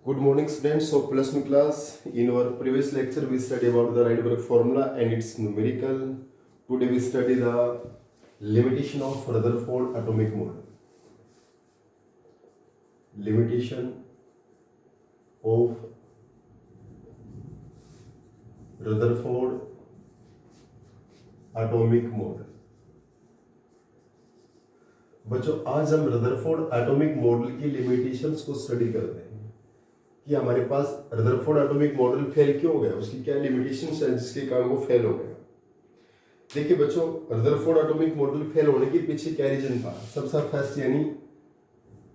Good morning, students of plus one class. In our previous lecture, we studied about the Rydberg formula and its numerical. Today, we study the limitation of Rutherford atomic model. Limitation of Rutherford atomic model. बच्चों, आज हम Rutherford atomic model की limitations को study करते हैं कि हमारे पास Rutherford atomic model fail क्यों हो गया, उसकी क्या लिमिटेशंस है जिसके कारण वो फेल हो गया। देखिए बच्चों, रदरफोर्ड एटॉमिक मॉडल फेल होने के पीछे क्या रीजन था। सबसे फर्स्ट यानी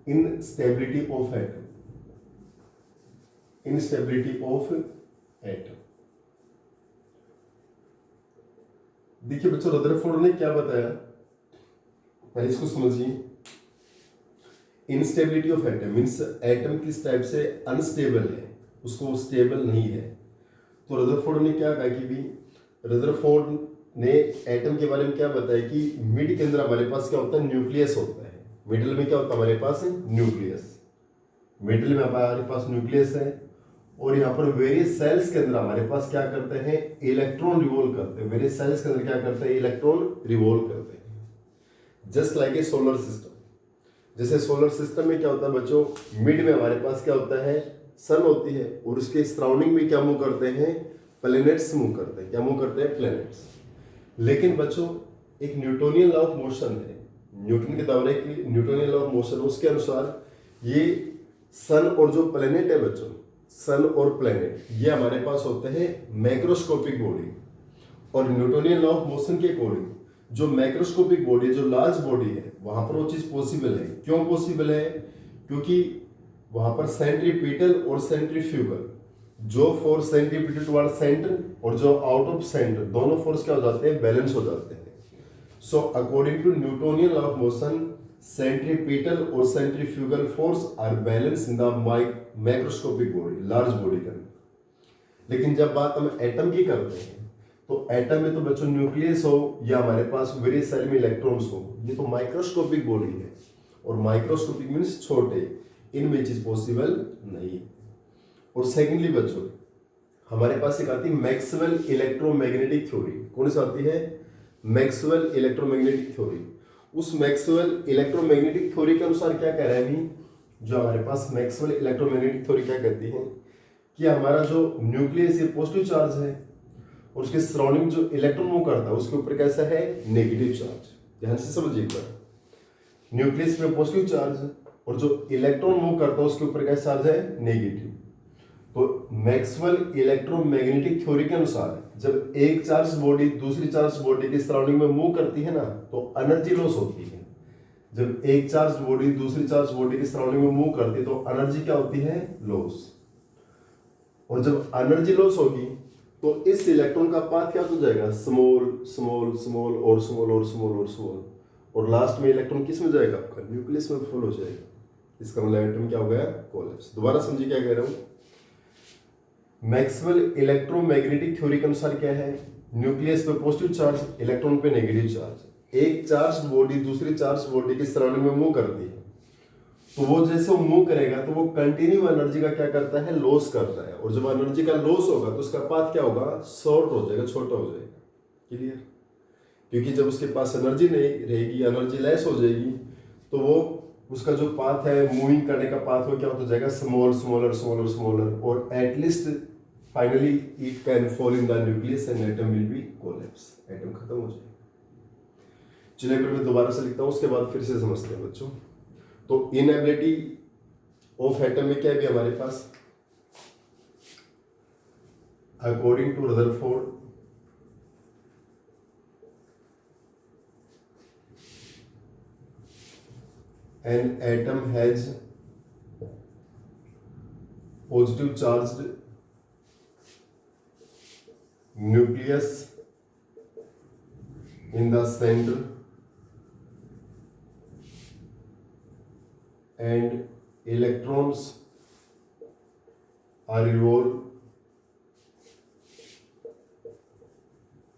instability of atom. Instability of atom. देखिए बच्चों, रदरफोर्ड ने क्या बताया, पहले इसको समझिए। Instability of atom means atom किस टाइप से अनस्टेबल है, उसको स्टेबल नहीं है। तो रदरफोर्ड ने क्या कहा कि भी रदरफोर्ड ने एटम के बारे में क्या बताया कि मिड के अंदर हमारे पास क्या होता है, न्यूक्लियस होता है। मिडिल में क्या होता है हमारे पास, न्यूक्लियस। मिडिल में हमारे पास न्यूक्लियस है और यहाँ पर वेरियस सेल्स के अंदर हमारे पास क्या करते हैं, इलेक्ट्रॉन रिवॉल्व करते हैं। वेरियस सेल्स के अंदर क्या करते हैं, इलेक्ट्रॉन रिवॉल्व करते हैं। Just like a solar system. जैसे सोलर सिस्टम में क्या होता है बच्चों, मिड में हमारे पास क्या होता है, सन होती है और उसके सराउंडिंग में क्या मूव करते हैं, प्लैनेट्स मूव करते हैं। क्या मूव करते हैं, प्लैनेट्स। लेकिन बच्चों, एक न्यूटोनियन लॉ ऑफ मोशन है, न्यूटन के दौरे की न्यूटोनियन लॉ ऑफ मोशन, उसके अनुसार ये सन और जो प्लैनेट है बच्चों, सन और प्लैनेट ये हमारे पास होते हैं मैक्रोस्कोपिक बॉडी। और न्यूटोनियन लॉ ऑफ मोशन के अकॉर्डिंग जो मैक्रोस्कोपिक बॉडी, जो लार्ज बॉडी है, वहां पर वो चीज पॉसिबल है। क्यों पॉसिबल है, क्योंकि वहां पर सेंट्रीपिटल और सेंट्रीफ्यूगल, जो फोर्स सेंट्रीपिटल टुवर्ड सेंटर और जो आउट ऑफ सेंटर, दोनों फोर्स क्या हो जाते हैं, बैलेंस हो जाते हैं। So according to Newtonian law of motion, centripetal और centrifugal force are balance in the macroscopic body, large body के अंदर। लेकिन जब बात हम एटम की करते हैं, तो एटम में तो बच्चों न्यूक्लियस हो या हमारे पास वेरियस सेल में इलेक्ट्रॉन्स हो, ये तो माइक्रोस्कोपिक बॉडी है। और माइक्रोस्कोपिक मीन्स छोटे, इनमें चीज पॉसिबल नहीं है। और सेकेंडली बच्चों, हमारे पास एक आती है मैक्सवेल इलेक्ट्रोमैग्नेटिक थ्योरी। कौन सी आती है, मैक्सवेल इलेक्ट्रोमैग्नेटिक थ्योरी। उस मैक्सवेल इलेक्ट्रोमैग्नेटिक थ्योरी के अनुसार क्या कह रहा है अभी, जो हमारे पास मैक्सवेल इलेक्ट्रोमैग्नेटिक थ्योरी क्या कहती है कि हमारा जो न्यूक्लियस ये पॉजिटिव चार्ज है और उसके सराउंडिंग जो इलेक्ट्रॉन मूव करता है उसके ऊपर कैसा है, नेगेटिव चार्ज। ध्यान से समझिए एक बार, न्यूक्लियस में पॉजिटिव चार्ज और जो इलेक्ट्रॉन मूव करता है उसके ऊपर कैसा चार्ज है, नेगेटिव। तो मैक्सवेल इलेक्ट्रोमैग्नेटिक थ्योरी के अनुसार जब एक चार्ज बॉडी दूसरी चार्ज बॉडी के सराउंडिंग में मूव करती है ना, तो एनर्जी लॉस होती है। जब एक चार्ज बॉडी दूसरी चार्ज बॉडी के सराउंडिंग में मूव करती है तो एनर्जी क्या होती है, लॉस। और जब एनर्जी लॉस होगी तो इस इलेक्ट्रॉन का पाथ क्या हो जाएगा, स्मॉल स्मॉल स्मॉल और स्मॉल और स्मॉल और स्मॉल, और लास्ट में इलेक्ट्रॉन किस में जाएगा, आपका न्यूक्लियस में फुल हो जाएगा। इसका मतलब एटम क्या हो गया, कोलैप्स। दोबारा समझिए क्या कह रहा हूं। मैक्सवेल इलेक्ट्रोमैग्नेटिक थ्योरी के अनुसार क्या है, न्यूक्लियस पे पॉजिटिव चार्ज, इलेक्ट्रॉन पे नेगेटिव चार्ज। एक चार्ज बॉडी दूसरी चार्ज बॉडी के सराउंडिंग में मूव करती है, तो वो जैसे वो मूव करेगा तो वो कंटिन्यू एनर्जी का क्या करता है, लॉस करता है। और जब एनर्जी का लॉस होगा तो उसका पाथ क्या होगा, शॉर्ट हो जाएगा, छोटा हो जाएगा। क्लियर, क्योंकि जब उसके पास एनर्जी नहीं रहेगी, एनर्जी लेस हो जाएगी, तो वो उसका जो पाथ है मूविंग करने का पाथ वो क्या होता जाएगा, स्मॉल स्मॉलर स्मॉलर स्मॉलर, और at least finally it can fall in the nucleus and atom will be collapse. Atom खत्म हो जाएगा। चलिए फिर मैं दोबारा से लिखता हूँ, उसके बाद फिर से समझते हैं बच्चों। तो इनएबिलिटी ऑफ एटम में क्या है भी हमारे पास, according to Rutherford an atom has positive charged nucleus in the center and electrons are revolved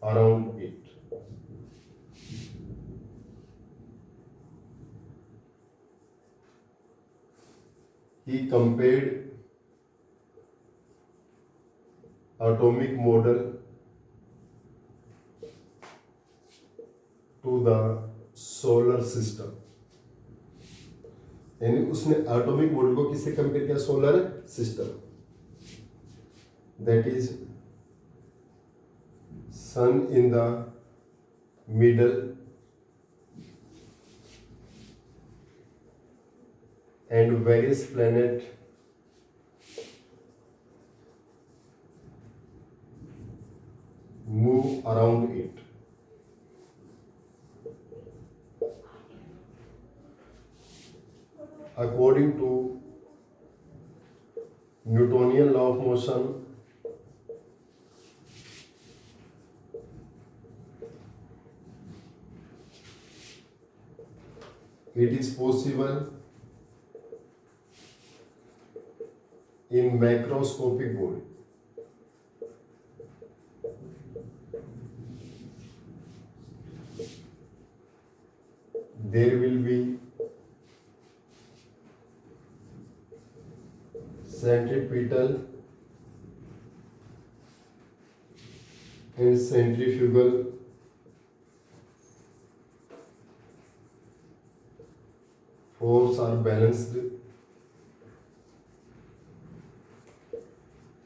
around it. He compared atomic model to the solar system, यानी उसने एटॉमिक मॉडल को किससे कंपेयर किया? Solar system, that is sun in the middle and various planet move around it. According to Newtonian law of motion, it is possible in macroscopic body. There will be centripetal and centrifugal force are balanced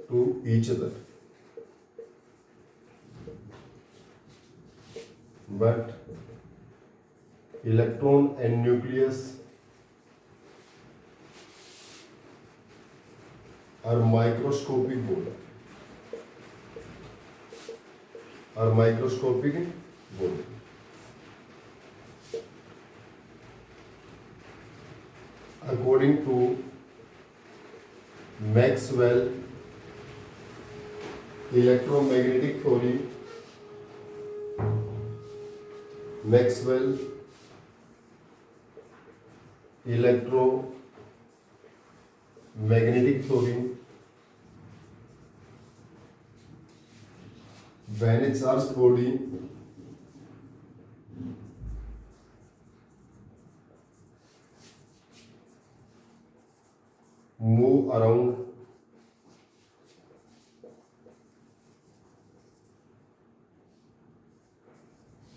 to each other, but electron and nucleus are microscopic body. According to Maxwell electromagnetic theory, Maxwell electromagnetic theory, when a charged body move around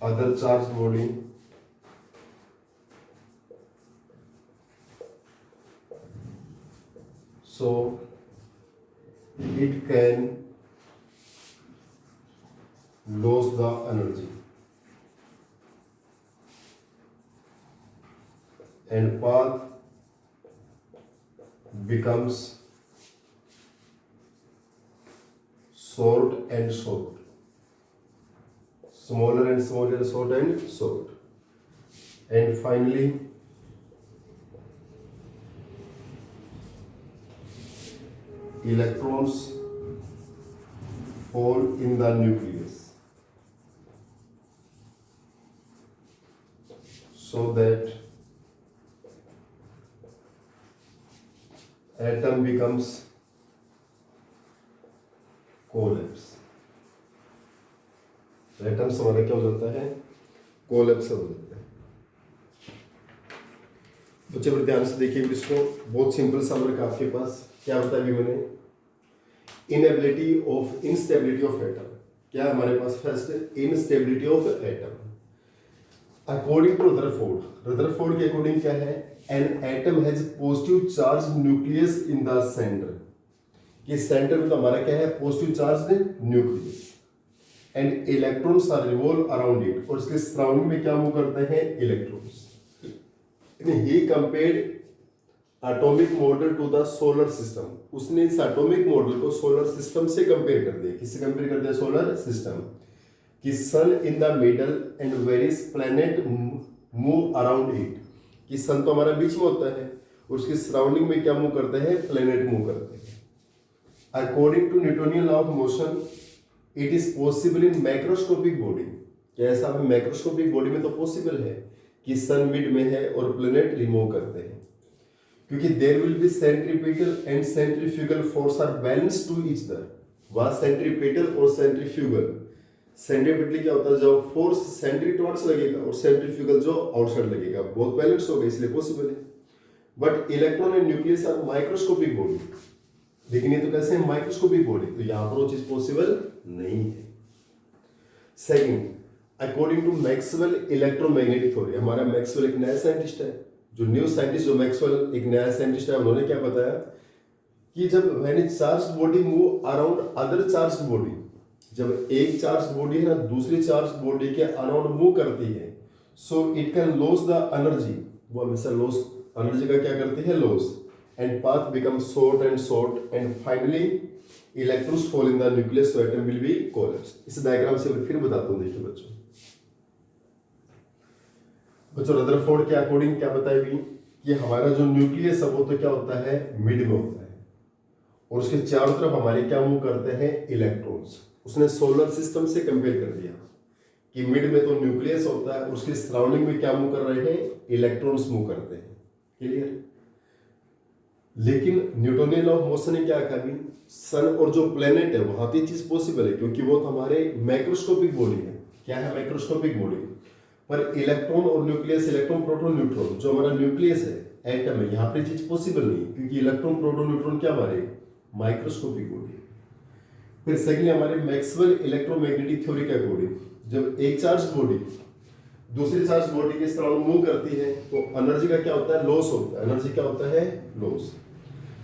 other charged body, so it can lose the energy and path becomes short and short, smaller and smaller, short and short, and finally electrons fall in the nucleus, so that atom becomes collapse. Atoms हमारा क्या हो जाता है? Collapse हो जाता है। बच्चे बड़े ध्यान से देखिए इसको, बहुत सिंपल सा वर्क आपके पास। क्या बताया अभी मैंने? Inability of instability of atom. क्या हमारे पास? First instability of atom according to Rutherford के अकॉर्डिंग क्या है? An atom has positive charge nucleus in the centre. कि सेंटर में तो हमारा क्या है? Positive charge nucleus, and electrons are revolve around it, और इसके सराउंडिंग में क्या मूव करते हैं? Electrons. He compared atomic model to the solar system. उसने इस एटॉमिक मॉडल को सोलर सिस्टम से कंपेयर कर दिया। किससे कंपेयर कर दिया? Solar system. कि sun in the middle and various planet move around it. कि सन तो हमारा बीच में होता है, और उसके सराउंडिंग में क्या मूव करते हैं? प्लैनेट मूव करते हैं। According to Newtonian law of motion, it is possible in macroscopic body. क्या ऐसा हमें मैक्रोस्कोपिक बॉडी में तो पॉसिबल है कि सन मिड में है और प्लैनेट रिमूव करते हैं, क्योंकि there will be centripetal and centrifugal force are balance to each other. वहां सेंट्रीपिटल और सेंट्रीफ्यूगल, सेंट्रीपिटल क्या होता है? जब फोर्स सेंट्री टुवर्ड्स लगेगा और सेंट्रीफ्यूगल जो आउटसाइड लगेगा, बहुत बैलेंस होगा, इसलिए पॉसिबल है। But electron and nucleus are microscopic body, लेकिन ये तो कैसे है, माइक्रोस्कोपिक बॉडी, तो यहां पर वो चीज पॉसिबल नहीं है। Second, according to Maxwell electromagnetic theory, हमारा मैक्सवेल एक नया साइंटिस्ट है, जो न्यू साइंटिस्ट, जो मैक्सवेल एक नया साइंटिस्ट है, उन्होंने क्या बताया कि जब when A charged body move around other charged body, जब एक चार्ज बॉडी है ना दूसरी चार्ज बॉडी के अराउंड मूव करती है, so it can loss the energy, वो हमेशा लॉस एनर्जी का क्या करती है, loss, and path become short and finally electrons fall in the nucleus, so atom will be collapse. इस डायग्राम से फिर बताता हूं, देखिए बच्चों रदरफोर्ड के अकॉर्डिंग क्या बताएगी कि हमारा जो न्यूक्लियस है वो तो क्या होता है, मिड में होता है, और उसके चारों तरफ हमारे क्या मूव करते हैं, इलेक्ट्रॉन्स। उसने सोलर सिस्टम से कंपेयर कर दिया कि मिड में तो न्यूक्लियस होता है, उसके सराउंडिंग में क्या मूव कर रहे हैं, इलेक्ट्रॉन्स मूव करते हैं। क्लियर? लेकिन न्यूटोनियन लॉ ऑफ मोशन ने क्या कहा भी, सन और जो प्लेनेट है वहां तो ये चीज पॉसिबल है, क्योंकि वो तो हमारे माइक्रोस्कोपिक बॉडी है। क्या है, माइक्रोस्कोपिक बॉडी। पर इलेक्ट्रॉन और न्यूक्लियस, इलेक्ट्रॉन प्रोटॉन न्यूट्रॉन, जो हमारा न्यूक्लियस है, एटम है, यहाँ पे चीज पॉसिबल नहीं है, क्योंकि इलेक्ट्रॉन प्रोटॉन न्यूट्रॉन क्या हमारे माइक्रोस्कोपिक बॉडी है। फिर सेकंडली हमारे मैक्सवेल इलेक्ट्रोमैग्नेटिक थ्योरी के अकॉर्डिंग, जब एक चार्ज बॉडी दूसरी चार्ज बॉडी के सराउंड मूव करती है तो एनर्जी का क्या होता है, लॉस होता है। एनर्जी क्या होता है, लॉस।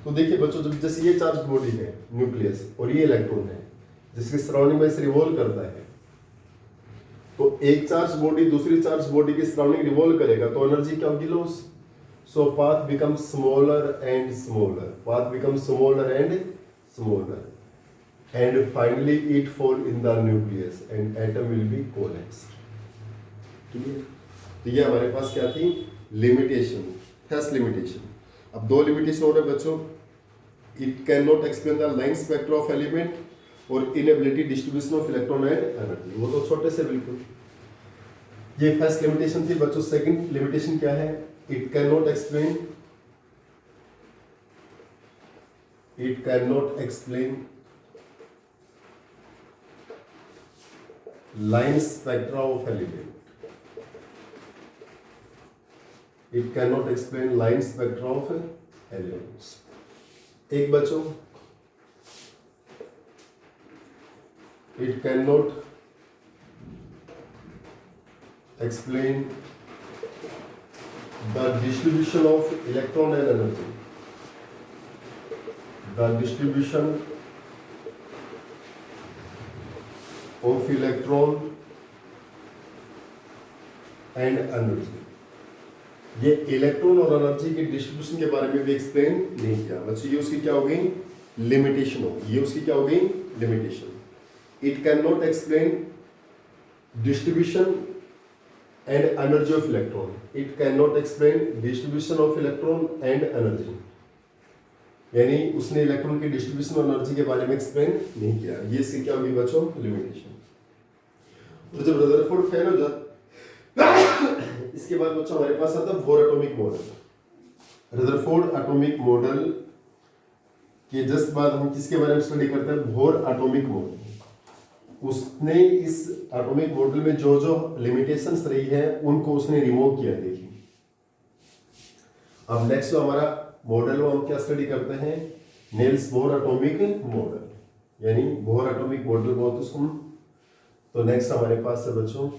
तो देखिए बच्चों, जब जैसे ये चार्ज बॉडी है न्यूक्लियस और ये इलेक्ट्रॉन है जिसके सराउंडिंग में इसे रिवॉल्व करता है, तो एक चार्ज बॉडी दूसरी चार्ज बॉडी के सराउंडिंग रिवॉल्व करेगा तो एनर्जी क्या होगी, loss. So path become smaller and smaller, path become smaller and smaller, and finally it fall in the nucleus and atom will be collapsed। Clear? तो ये हमारे पास क्या थी, लिमिटेशन, फर्स्ट लिमिटेशन। अब दो लिमिटेशन हो रहे बच्चों, it can not explain the line spectra of element और inability distribution of electron and energy, वो तो छोटे से बिल्कुल। ये फर्स्ट लिमिटेशन थी बच्चों। सेकंड लिमिटेशन क्या है, it can not explain line spectra of element, it cannot explain line spectra of elements। एक बच्चों, it cannot explain the distribution of electron and energy, the distribution of electron and energy। ये electron और energy के distribution के बारे में भी explain नहीं किया बच्चों, ये उसकी क्या हो गई, लिमिटेशन होगी। ये उसकी क्या हो गई, limitation. It can not explain distribution and energy of electron, it can not explain distribution of electron and energy, यानी उसने इलेक्ट्रॉन के डिस्ट्रीब्यूशन और एनर्जी के बारे में एक्सप्लेन नहीं किया। ये इसकी क्या होगी बच्चों, लिमिटेशन। तो जब रदरफोर्ड फेल हो जाता इसके बाद बच्चों हमारे पास आता है bore atomic model. Rutherford atomic model के जस्ट बाद हम किसके बारे में स्टडी करते हैं, बोर एटॉमिक मॉडल। उसने इस एटॉमिक मॉडल में जो जो लिमिटेशंस रही है उनको उसने रिमूव किया। देखिए अब नेक्स्ट जो हमारा मॉडल वो हम क्या स्टडी करते हैं, नील्स बोर एटॉमिक मॉडल, यानी बोर एटॉमिक मॉडल बहुत उसको। तो नेक्स्ट हमारे पास है बच्चों,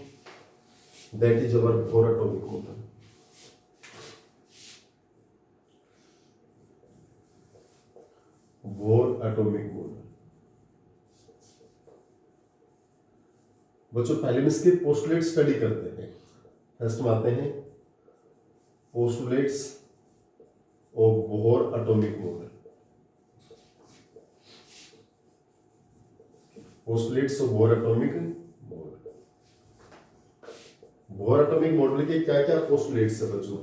that is our bore atomic model. Bore atomic model बच्चों, पहले में इसके पोस्टुलेट स्टडी करते हैं। फर्स्ट में आते हैं postulates of bore atomic model. Postulates of bore atomic model. Bore atomic model के क्या क्या पोस्टुलेट्स है बच्चों,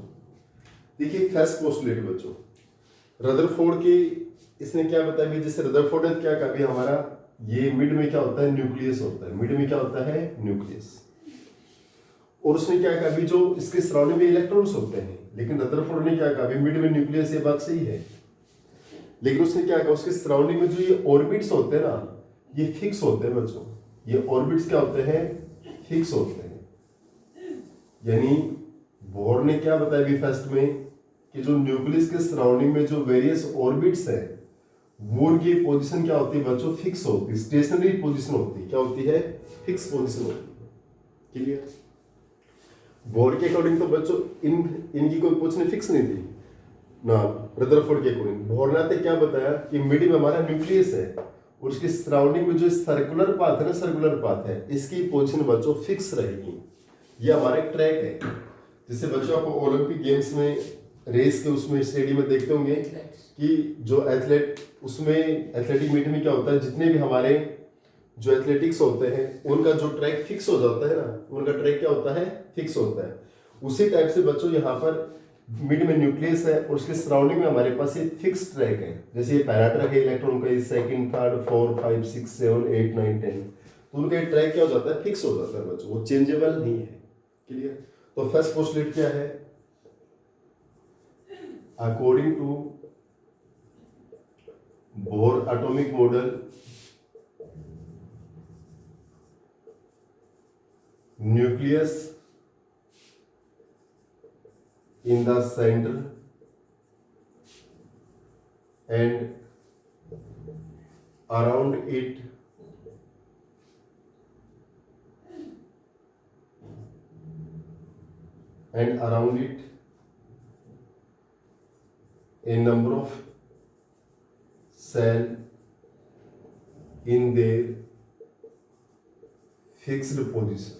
देखिए फर्स्ट पोस्टुलेट बच्चों, रदरफोर्ड की इसने क्या बताया, जैसे रदरफोर्ड ने क्या कहा, हमारा ये मिड में क्या होता है, न्यूक्लियस होता है। मिड में क्या होता है, न्यूक्लियस। और उसने क्या कहा, जो इसके सराउंडिंग में इलेक्ट्रॉन्स होते हैं, लेकिन रदरफोर्ड ने क्या कहा, मिड में न्यूक्लियस, ये बात सही है, लेकिन उसने क्या कहा, उसके सराउंडिंग में जो ये ऑर्बिट्स होते हैं ना, ये फिक्स होते हैं बच्चों। ये ऑर्बिट्स क्या होते हैं, फिक्स होते हैं। यानी बोर ने क्या बताया भी फर्स्ट में कि जो न्यूक्लियस के सराउंडिंग में जो वेरियस ऑर्बिट्स है बोर की पोजीशन क्या होती है बच्चों, फिक्स होती है, स्टेशनरी पोजीशन होती है, क्या होती है, फिक्स पोजीशन होती है। क्लियर। बोर के अकॉर्डिंग तो बच्चों इनकी कोई पोजीशन फिक्स नहीं थी ना। रदरफोर्ड के अकॉर्डिंग बोर ने क्या बताया कि मिड में हमारा न्यूक्लियस है और उसके सराउंडिंग में जो सर्कुलर पाथ है ना, सर्कुलर पाथ है, इसकी पोजीशन बच्चों फिक्स रहेगी। ये हमारा एक ट्रैक है। जैसे बच्चों आप ओलंपिक गेम्स में रेस के उसमें स्टेडियम में देखते होंगे कि जो एथलेट उसमें एथलेटिक मीट में क्या होता है, जितने भी हमारे जो एथलेटिक्स होते हैं उनका जो ट्रैक फिक्स हो जाता है ना, उनका ट्रैक क्या होता है, फिक्स होता है। उसी टाइप से बच्चों यहाँ पर मिड में न्यूक्लियस है और उसके सराउंडिंग में हमारे पास ये फिक्स ट्रैक है। जैसे ये पहला ट्रैक है इलेक्ट्रॉन का, सेकंड, थर्ड, 4, 5, 6, 7, 8, 9, 10, तो उनका ट्रैक क्या हो जाता है, फिक्स हो जाता है बच्चों, वो चेंजेबल नहीं है। क्लियर। तो फर्स्ट पोस्टुलेट क्या है, according to Bohr atomic model nucleus in the center and around it a number of cell in their fixed position,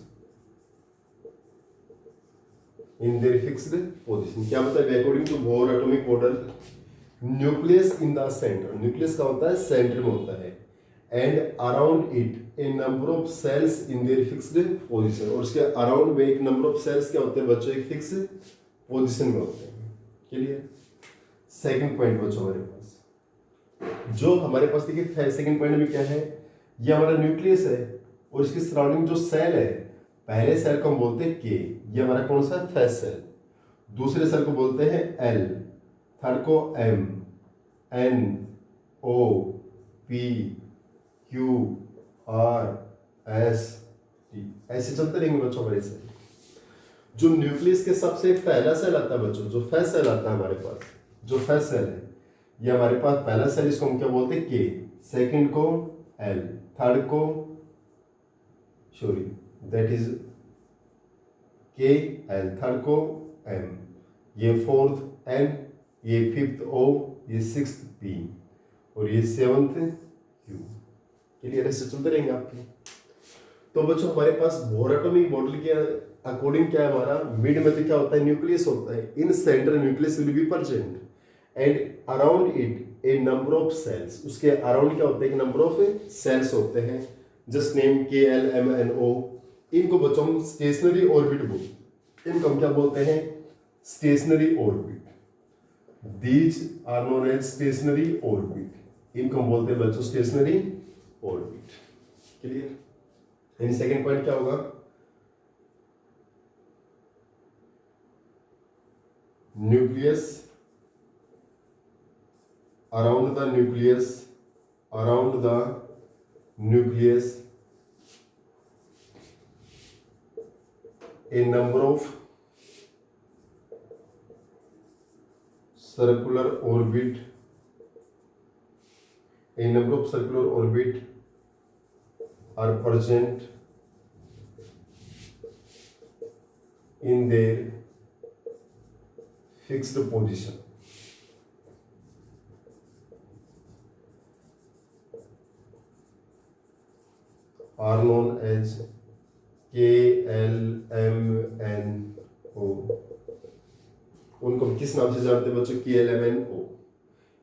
in their fixed position. क्या मतलब है, according to Bohr atomic model nucleus in the centre, nucleus का होता है centre में होता है, and around it a number of shells in their fixed position, और उसके अराउंड में एक नंबर ऑफ सेल्स क्या होते हैं बच्चों, एक फिक्स पोजीशन में होते हैं। क्लियर। सेकंड पॉइंट बच्चों हमारे पास जो हमारे पास देखिए सेकंड पॉइंट में क्या है, ये हमारा न्यूक्लियस है और इसके सराउंडिंग जो सेल है, पहले सेल को हम बोलते हैं के, ये हमारा कौन सा फर्स्ट सेल, दूसरे सेल को बोलते हैं एल, थर्ड को M, N, O, P, Q, R, S, T, ऐसे चलते रहेंगे बच्चों हमारे सेल। जो न्यूक्लियस के सबसे पहला सेल आता है बच्चों, जो फर्स्ट सेल आता है हमारे पास, जो फर्स्ट सेल है ये हमारे पास पहला सेल, इसको हम क्या बोलते हैं के, सेकंड को एल, थर्ड को दैट इज के एल, थर्ड को एम, ये फोर्थ एन, ये फिफ्थ ओ, ये सिक्स्थ पी और ये सेवंथ क्यू। क्लियर। ऐसे चलते रहेंगे आपके। तो बच्चों हमारे पास बोर एटॉमिक मॉडल के अकॉर्डिंग क्या है, हमारा मिड में तो क्या होता है, न्यूक्लियस होता है, in centre nucleus will be present and around it a number of shells, उसके अराउंड क्या होता है, एक नंबर ऑफ सेल्स होते हैं, just name K L M N O. इनको बच्चों हम स्टेशनरी ऑर्बिट बोलते हैं, इनको हम क्या बोलते हैं, stationary orbit. These are known as stationary orbit, इनको हम बोलते हैं बच्चों stationary orbit. Clear. In second point क्या होगा, nucleus around the nucleus a number of circular orbit are present in their fixed position. Are known as K, L, M, N, O। उनको हम किस नाम से जानते हैं बच्चों, K, L, M, N, O।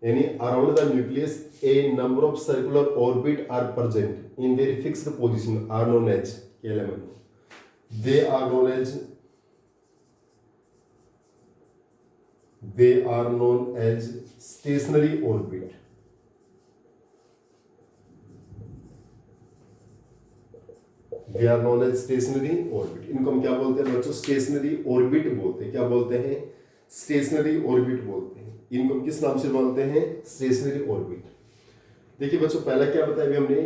यानी around the nucleus a number of circular orbit are present in their fixed position are known as K, L, M, N, O। They are known as stationary orbit। They are known as stationary orbit. इनको हम क्या बोलते हैं बच्चों, stationary orbit बोलते हैं। क्या बोलते हैं, स्टेशनरी ऑर्बिट बोलते हैं। इनको हम किस नाम से बोलते हैं, स्टेशनरी ऑर्बिट। देखिए बच्चों पहला क्या बताया हमने,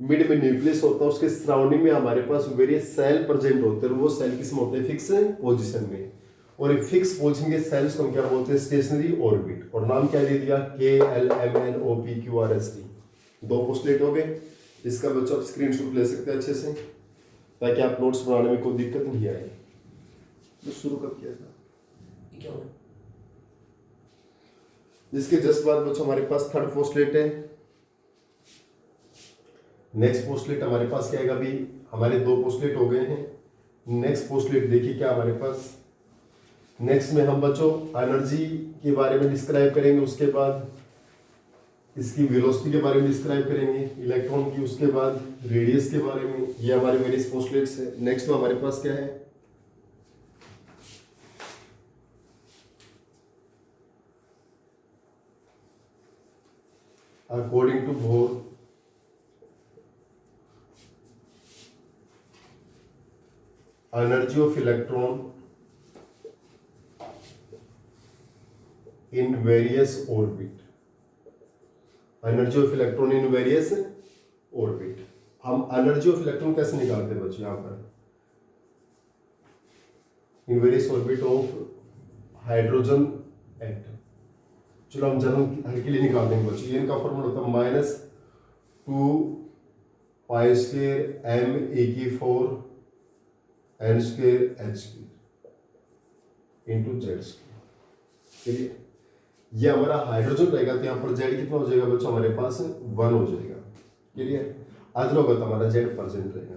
मिड में न्यूक्लियस होता है, उसके सराउंडिंग में हमारे पास वेरियस सेल प्रेजेंट होते हैं, वो सेल किस में होते हैं, फिक्स पोजीशन में। और ये फिक्स पोजीशन के सेल्स को हम क्या बोलते हैं, स्टेशनरी ऑर्बिट। और नाम क्या दे दिया, KLMNOPQRST। दो पोस्टलेट हो गए। इसका बच्चों आप स्क्रीनशॉट ले सकते हैं अच्छे से, ताकि आप नोट्स बनाने में कोई दिक्कत नहीं आए। तो शुरू कब किया था, क्या हो? इसके जस्ट बाद बच्चों हमारे पास थर्ड पोस्टलेट है। नेक्स्ट पोस्टलेट हमारे पास क्या आएगा, अभी हमारे दो पोस्टलेट हो गए हैं। नेक्स्ट पोस्टलेट देखिए क्या हमारे पास। नेक्स्ट में हम बच्चों एनर्जी के बारे में डिस्क्राइब करेंगे, उसके बाद इसकी वेलोसिटी के बारे में डिस्क्राइब करेंगे, इलेक्ट्रॉन की, उसके बाद रेडियस के बारे में। ये हमारे वेरियस पोस्टलेट्स है। नेक्स्ट में हमारे पास क्या है, according to Bohr energy of electron in various orbit. Energy of electron in various orbit. हम एनर्जी ऑफ इलेक्ट्रॉन कैसे निकालते हैं बच्चों, यहाँ पर in various orbit of hydrogen atom. चलो हम जनरल हर के लिए निकाल देंगे बच्चों। ये इनका फॉर्मूला होता है -2π²m⁴ n²h² इंटू z²। चलिए ये हमारा हाइड्रोजन रहेगा, तो यहाँ पर z कितना हो जाएगा बच्चों, हमारे पास 1 हो जाएगा। क्लियर। अदर होगा तो हमारा z परसेंट रहेगा।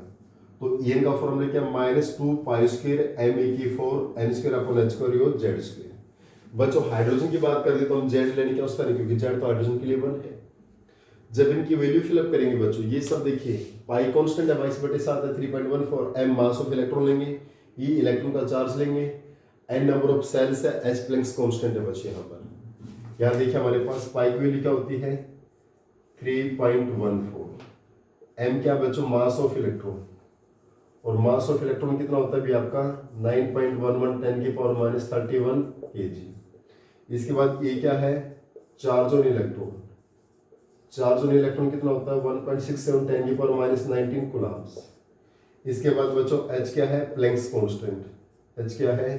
तो ये का फॉर्मूला क्या, -2π²m⁴ n²/h² बच्चों हाइड्रोजन की बात कर दे तो हम z लेने की आवश्यकता नहीं, क्योंकि z तो हाइड्रोजन के लिए 1 है। जब इनकी वैल्यू फिलअप करेंगे बच्चों, ये सब देखिए, पाई कांस्टेंट है, 22/7 है, 3.14, m मास ऑफ इलेक्ट्रॉन लेंगे, e इलेक्ट्रॉन का चार्ज लेंगे, n नंबर ऑफ सेल्स है, h प्लैंक्स कांस्टेंट है बच्चों। यहाँ पर यहाँ देखिए हमारे पास पाई की वैल्यू क्या होती है, 3.14। m क्या बच्चों, मास ऑफ इलेक्ट्रॉन, और मास ऑफ इलेक्ट्रॉन कितना होता है भी आपका 9.11 10⁻31 kg। इसके बाद ये क्या है, charge on electron. Charge on electron कितना होता है 1.67 10⁻19 कूलम्ब्स। इसके बाद बच्चों h क्या है, प्लैंक्स कांस्टेंट। h क्या है,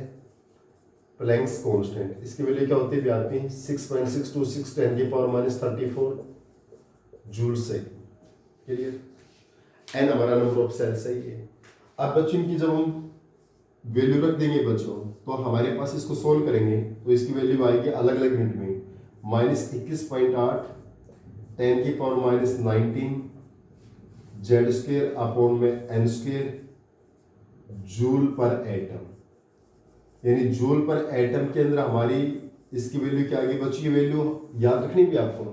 प्लैंक्स कांस्टेंट। इसकी वैल्यू क्या होती है भी आपकी 6.626 10⁻34 जूल सेकंड। क्लियर। n हमारा नंबर ऑफ सेल्स है ये। अब बच्चों इनकी जब हम वैल्यू रख देंगे बच्चों, तो हमारे पास इसको सोल्व करेंगे तो इसकी वैल्यू आएगी अलग अलग यूनिट में, -21.8 10⁻19 z²/n² जूल पर एटम। यानी जूल पर एटम के अंदर हमारी इसकी वैल्यू क्या आएगी बच्चों, ये वैल्यू याद रखनी भी आपको।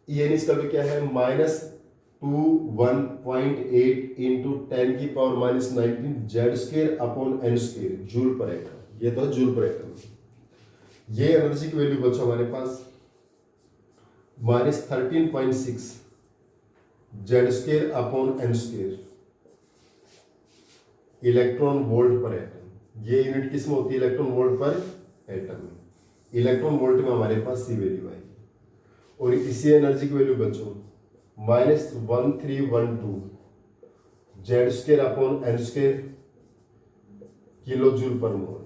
यानी इसका भी क्या है, -21.8 × 10⁻19 z²/n² जूल पर एटम। ये तो जूल पर एटम। ये एनर्जी की वैल्यू बच्चों हमारे पास -13.6 z²/n² इलेक्ट्रॉन वोल्ट पर एटम। ये यूनिट किस में होती है, इलेक्ट्रॉन वोल्ट पर एटम में। इलेक्ट्रॉन वोल्ट में हमारे पास सी वैल्यू आएगी। और इसी एनर्जी की वैल्यू बच्चों -1312 z²/n² किलो जूल पर मोल।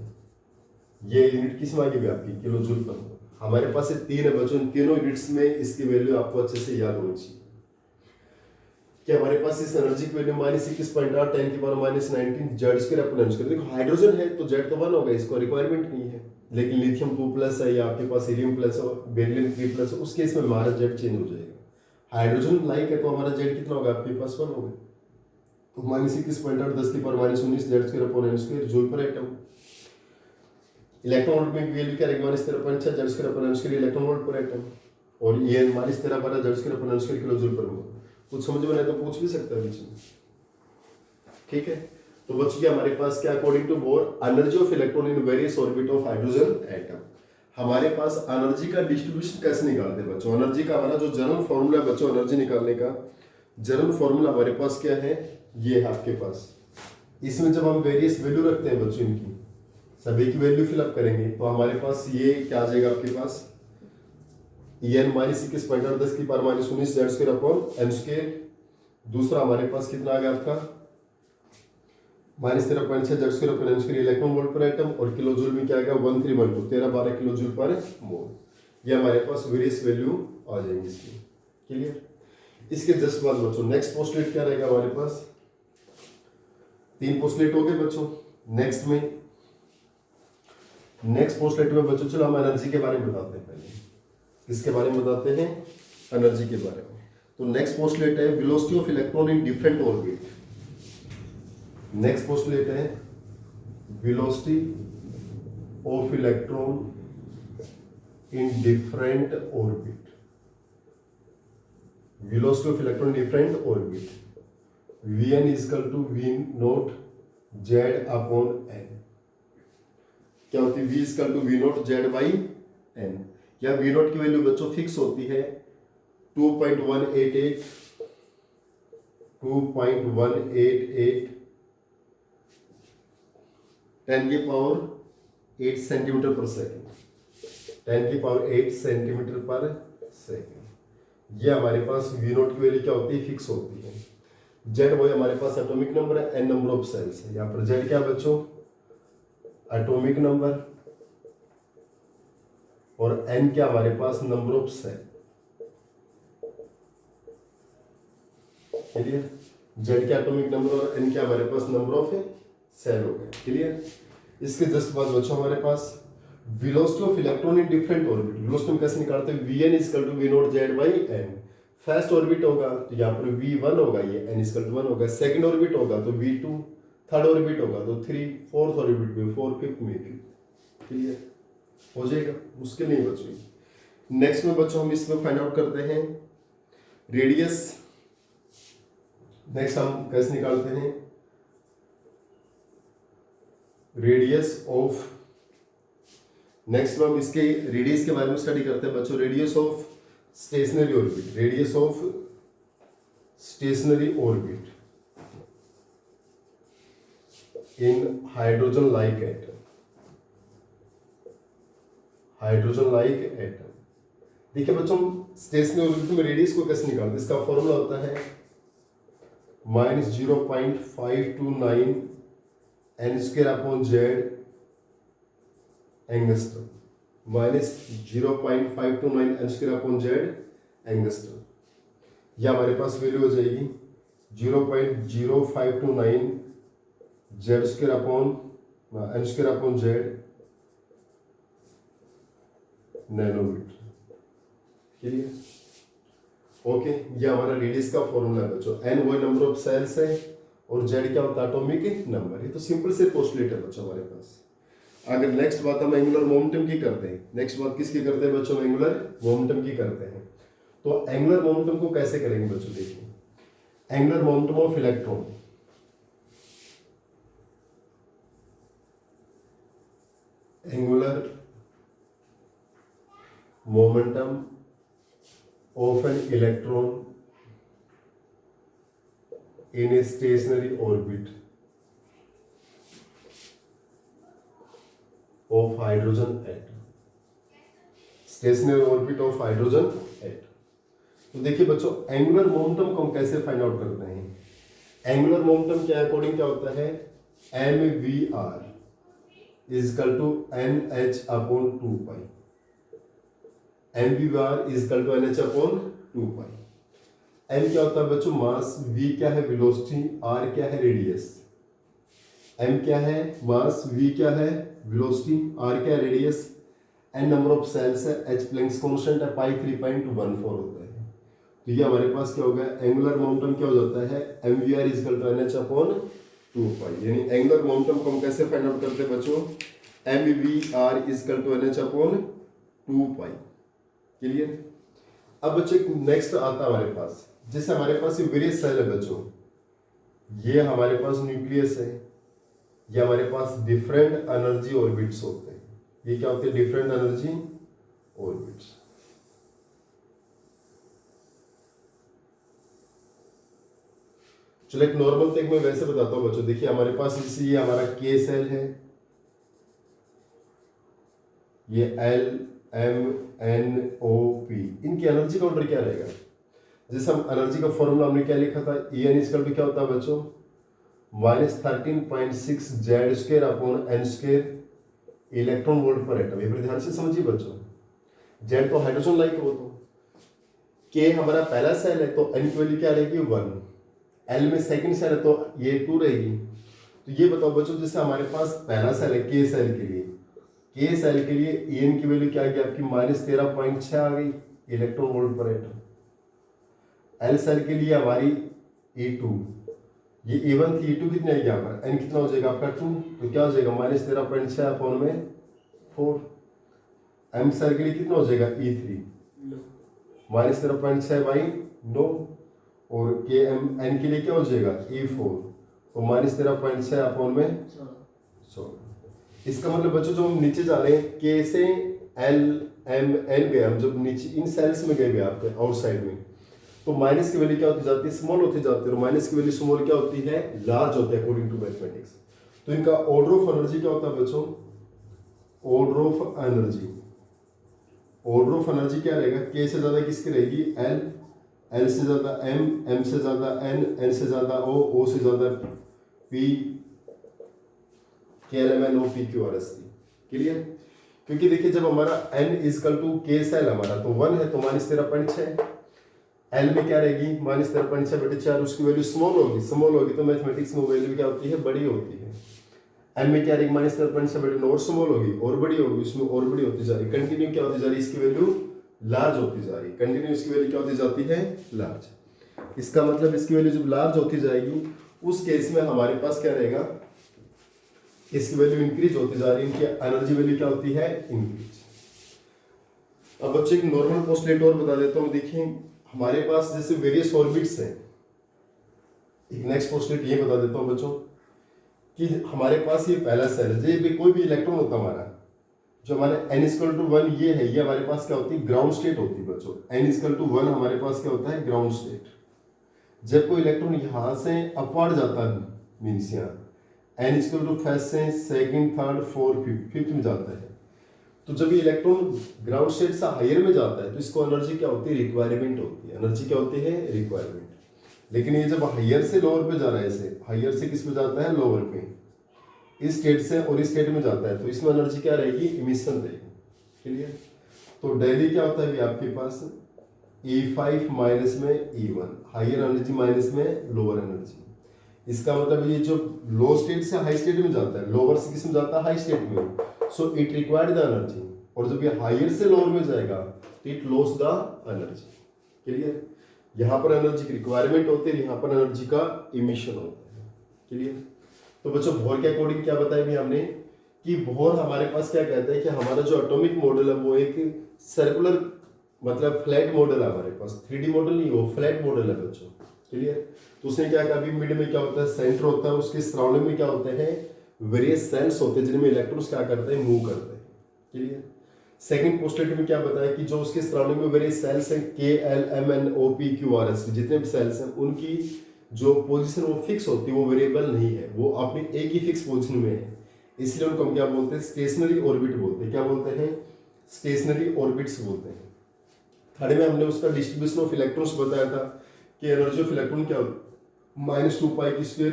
ये यूनिट किस में आएगी आपकी, किलो जूल पर मोल। हमारे पास ये तीन है बच्चों, इन तीनों यूनिट्स में इसकी वैल्यू आपको अच्छे से याद होनी चाहिए कि हमारे पास इस एनर्जी की वैल्यू -21.8 10⁻19 z²/n²। देखो हाइड्रोजन है तो z तो 1 होगा, इसको रिक्वायरमेंट नहीं है। लेकिन लिथियम 2+ है या आपके पास हीलियम प्लस है, बेरिलियम 3+ है, उस केस में हमारा z चेंज हो जाएगा। हाइड्रोजन लाइक है तो हमारा z कितना होगा आपके पास 1 होगा। तो -21.8 10⁻19 z²/n² जूल पर एटम। इलेक्ट्रॉन वोल्ट में वैल्यू क्या रहेगी, -13.6 z²/n² इलेक्ट्रॉन वोल्ट पर एटम। और ये -1312 z²/n² किलो जूल पर मोल। कुछ समझ में नहीं तो पूछ भी सकता है बीच में। ठीक है। तो बच्चों क्या हमारे पास क्या, according to Bohr energy of electron in various orbit of hydrogen atom. हमारे पास एनर्जी का डिस्ट्रीब्यूशन कैसे निकालते हैं बच्चों। एनर्जी का हमारा जो जनरल फॉर्मूला है बच्चों, एनर्जी निकालने का जनरल फॉर्मूला हमारे पास क्या है, ये है आपके पास। इसमें जब हम वेरियस वैल्यू रखते हैं बच्चों, इनकी सभी की वैल्यू फिलअप करेंगे तो हमारे पास ये क्या आ जाएगा आपके पास, n -21.8 10⁻19 z²/n²। दूसरा हमारे पास कितना आ गया आपका -13.6 जेड स्क्वायर पर एन स्क्वायर इलेक्ट्रॉन वोल्ट पर एटम, और किलो जूल में क्या आएगा 1312 1312 किलो जूल पर मोल। ये हमारे पास वेरियस वैल्यू आ जाएंगी इसकी। क्लियर। इसके जस्ट बाद बच्चों नेक्स्ट पोस्टलेट क्या रहेगा हमारे पास, 3 पोस्टलेट हो गए बच्चों। नेक्स्ट पोस्टलेट में बच्चों चलो हम एनर्जी के बारे में बताते हैं। पहले किसके बारे में बताते हैं, एनर्जी के बारे में। तो नेक्स्ट पोस्टलेट है velocity of electron in different orbit. Next postulate है velocity of electron in different orbit. Velocity of electron different orbit, Vn is equal to V naught Z upon n। क्या होती है, V is equal to V naught Z by n। या V naught की value बच्चों fix होती है 2.188 10 की power 8 centimetre पर सेकेंड 10 की पावर 8 सेंटीमीटर पर सेकेंड। ये हमारे पास V नोट की वैल्यू क्या होती है, फिक्स होती है। जेड वो हमारे पास एटॉमिक नंबर है, एन नंबर ऑफ सेल्स है। यहाँ पर जेड क्या बच्चों, एटॉमिक नंबर, और एन क्या हमारे पास number of shell. Clear. Z क्या एटॉमिक नंबर और एन क्या हमारे पास नंबर ऑफ सेल हो गए। क्लियर। इसके जस्ट बाद बच्चों हमारे पास velocity of electron in different orbit. Velocity हम कैसे निकालते हैं, Vn is equal to V naught Z by n। First orbit होगा तो यहाँ पर V1 होगा, ये n इज इक्वल टू 1 होगा। सेकंड ऑर्बिट होगा तो V2, थर्ड ऑर्बिट होगा तो 3, फोर्थ ऑर्बिट में 4, फिफ्थ में 5। क्लियर हो जाएगा, मुश्किल नहीं बच्चों। नेक्स्ट में बच्चों हम इसमें फाइंड आउट करते हैं रेडियस। नेक्स्ट हम कैसे निकालते हैं रेडियस ऑफ, नेक्स्ट में हम इसके रेडियस के बारे में स्टडी करते हैं बच्चों। Radius of stationery orbit, radius of stationery orbit in hydrogen like atom. Hydrogen like atom. देखिए बच्चों, स्टेशनरी ऑर्बिट में रेडियस को कैसे निकालते हैं, इसका फॉर्मूला होता है -0.529 n square upon Z angstrom. -0.529 n square upon Z angstrom. यह हमारे पास वैल्यू हो जाएगी 0.0529 Z square upon n square upon Z nanometre. Clear. Okay, ये हमारा रेडियस का फॉर्मूला है बच्चों। n वो नंबर ऑफ सेल्स है और z क्या होता है, एटॉमिक नंबर। ये तो सिंपल से पोस्टुलेट है बच्चों हमारे पास। अगर नेक्स्ट बात हम एंगुलर मोमेंटम की करते हैं, नेक्स्ट बात किसकी करते हैं बच्चों, एंगुलर मोमेंटम की करते हैं। तो एंगुलर मोमेंटम को कैसे करेंगे बच्चों, देखिए angular momentum of electron, angular momentum of an electron in a stationary orbit of hydrogen atom। stationary orbit of hydrogen atom। तो देखिए बच्चों, एंगुलर मोमेंटम को हम कैसे फाइंड आउट करते हैं। एंगुलर मोमेंटम क्या अकॉर्डिंग क्या होता है, mvr is equal to nh upon 2 pi. mvr is equal to nh upon 2 pi. m क्या होता है बच्चों, मास, v क्या है वेलोसिटी, r क्या है रेडियस। m क्या है मास, v क्या है वेलोसिटी, r क्या है radius, n number of shells है, h प्लैंक्स कांस्टेंट है, पाई 3.14 होता है। तो ये हमारे पास क्या होगा, एंगुलर मोमेंटम क्या हो जाता है, mvr is equal to nh upon 2 pi. यानी एंगुलर मोमेंटम को हम कैसे फाइंड आउट करते हैं बच्चों, mvr is equal to nh upon 2 pi. Clear. अब बच्चों नेक्स्ट आता है हमारे पास, जैसे हमारे पास ये वेरियस सेल है बच्चों, ये हमारे पास न्यूक्लियस है, ये हमारे पास डिफरेंट एनर्जी ऑर्बिट्स होते हैं। ये क्या होते हैं, डिफरेंट एनर्जी ऑर्बिट्स। चलो एक नॉर्मल टेक में वैसे बताता हूं बच्चों। देखिए हमारे पास इसी ये हमारा के सेल है, ये L M N O P, इनकी एनर्जी काउंटर क्या रहेगा। जैसे हम एनर्जी का फॉर्मूला हमने क्या लिखा था, ई एन इक्वल टू क्या होता है बच्चों, -13.6 Z square upon N square electron volt पर एटम। ये बड़े ध्यान से समझिए बच्चों, जेड तो हाइड्रोजन लाइक हो, तो के हमारा पहला सेल है तो एन की वैल्यू क्या रहेगी 1, एल में सेकंड सेल है तो ये 2 रहेगी। तो ये बताओ बच्चों, जैसे हमारे पास पहला सेल है के सेल के लिए, के सेल के लिए एन की वैल्यू क्या आ गई आपकी -13.6 आ गई इलेक्ट्रॉन वोल्ट पर एटम। एल सेल के लिए हमारी E2, ये E1 थी, E2 कितनी आएगी यहाँ पर, एन कितना हो जाएगा आपका 2, तो क्या हो जाएगा -13.6 अपॉन में 4। एम सेल के लिए कितना हो जाएगा E3 -13.6 बाई 9, और के एम एन के लिए क्या हो जाएगा E4, तो -13.6 अपॉन में 16। इसका मतलब बच्चों जो हम नीचे जा रहे हैं, के से एल एम एन गए, हम जब नीचे इन सेल्स में गए आपके आउटसाइड में, तो माइनस की वैल्यू क्या होती जाती है, स्मॉल होती जाती है, और माइनस की वैल्यू स्मॉल क्या होती है, लार्ज होती है अकॉर्डिंग टू मैथमेटिक्स। तो इनका ऑर्डर ऑफ एनर्जी क्या होता है बच्चों, order of energy, order of energy क्या रहेगा, के से ज्यादा किसकी रहेगी एल, एल से ज्यादा एम, एम से ज्यादा एन, एन से ज्यादा ओ से ज्यादा P, K L M N O P Q R S T. Clear, क्योंकि देखिए जब हमारा n is equal to K shell हमारा तो 1 है तो -13.6, एल में क्या रहेगी -13.6/4, उसकी वैल्यू स्मॉल होगी तो मैथमेटिक्स में वैल्यू क्या होती है, बड़ी होती है। एम में क्या रहेगी -13.6/9 और स्मॉल होगी और बड़ी होगी, उसमें और बड़ी होती जा रही, कंटिन्यू क्या होती जा रही, इसकी वैल्यू लार्ज होती जा रही, कंटिन्यू इसकी वैल्यू क्या होती जाती है, लार्ज। इसका मतलब इसकी वैल्यू जब लार्ज होती जाएगी उस केस में हमारे पास क्या रहेगा, इसकी वैल्यू इंक्रीज होती जा रही है, इनकी एनर्जी वैल्यू क्या होती है, इंक्रीज। अब बच्चे एक नॉर्मल पोस्टलेट और बता देता हूँ, देखिए हमारे पास जैसे वेरियस ऑर्बिट्स हैं, एक नेक्स्ट पोस्टलेट ये बता देता हूँ बच्चों कि हमारे पास ये पहला सेल है, ये कोई भी इलेक्ट्रॉन होता हमारा, जो हमारे n=1 ये है, ये हमारे पास क्या होती है, ग्राउंड स्टेट होती है बच्चों। n=1 हमारे पास क्या होता है, ग्राउंड स्टेट। जब कोई इलेक्ट्रॉन यहाँ से अपवर्ड जाता है, मीन्स यहाँ n फर्स्ट से सेकंड, थर्ड, फोर्थ, फिफ्थ में जाता है, तो जब ये इलेक्ट्रॉन ग्राउंड स्टेट से हायर में जाता है तो इसको एनर्जी क्या होती है, रिक्वायरमेंट होती है। एनर्जी क्या होती है, रिक्वायरमेंट। लेकिन ये जब हायर से लोअर पे जा रहा है, इसे हायर से किस पे जाता है, लोअर पे, इस स्टेट से और इस स्टेट में जाता है, तो इसमें एनर्जी क्या रहेगी, इमिशन रहेगी। क्लियर, तो डेली क्या होता है अभी आपके पास E5 माइनस में E1, हायर एनर्जी माइनस में लोअर एनर्जी। इसका मतलब ये जो लो स्टेट से हाई स्टेट में जाता है, लोअर से किस में जाता है, हाई स्टेट में, so it required the energy, और जब ये हायर से लोअर में जाएगा तो it loss the energy. Clear, यहाँ पर एनर्जी की रिक्वायरमेंट होती है, यहाँ पर एनर्जी का इमिशन होता है। क्लियर, तो बच्चों बोहर के अकॉर्डिंग क्या बताया भी हमने कि बोहर हमारे पास क्या कहता है कि हमारा जो एटॉमिक मॉडल है वो एक सर्कुलर मतलब फ्लैट मॉडल है हमारे पास, 3D मॉडल नहीं, वो फ्लैट मॉडल है बच्चों। क्लियर, तो उसने क्या कहा, अभी मिड में क्या होता है, सेंटर होता है, उसके सराउंडिंग में क्या होते हैं, वेरियस सेल्स होते हैं जिनमें इलेक्ट्रॉन्स क्या करते हैं, मूव करते हैं। क्लियर, सेकंड पोस्टलेट में क्या बताया कि जो उसके सराउंडिंग में वेरियस सेल्स हैं, K L M N O P Q R S, जितने भी सेल्स हैं उनकी जो पोजीशन वो फिक्स होती है, वो वेरिएबल नहीं है, वो अपनी एक ही फिक्स पोजीशन में है, इसलिए उनको हम क्या बोलते हैं, स्टेशनरी ऑर्बिट बोलते हैं। क्या बोलते हैं, स्टेशनरी ऑर्बिट्स बोलते हैं। थर्ड में हमने उसका डिस्ट्रीब्यूशन ऑफ इलेक्ट्रॉन्स बताया था कि एनर्जी ऑफ इलेक्ट्रॉन क्या -2π²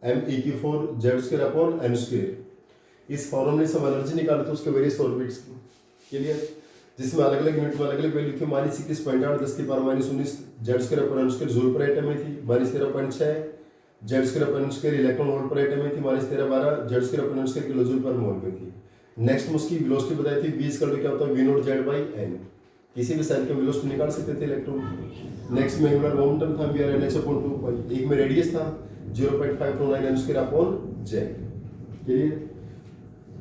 m(e⁴ z² अपॉन n²। इस फॉर्मूले से हम एनर्जी निकाले थे उसके वेरियस ऑर्बिट्स की। क्लियर, जिसमें अलग अलग यूनिट में अलग अलग वैल्यू थी, -21.8 10⁻⁻19 z² अपॉन n² जूल पर एटम में थी, -13.6 z² upon n² electron volt पर एटम में थी, -1312 z² upon n² kilo joule पर मोल में थी। नेक्स्ट में उसकी वेलोसिटी बताई थी, v क्या होता है, v0z/n, किसी भी सेल के वेलोसिटी निकाल सकते थे इलेक्ट्रॉन। नेक्स्ट में एंगुलर मोमेंटम था v/h/2π, एक में रेडियस था 0.529 m² अपॉन z। क्लियर,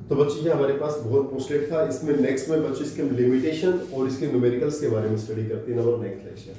तो बच्चों ये हमारे पास बहुत पोस्टलेट था। इसमें नेक्स्ट में बच्चों इसके लिमिटेशन और इसके न्यूमेरिकल्स के बारे में स्टडी करते हैं और नेक्स्ट लेक्चर।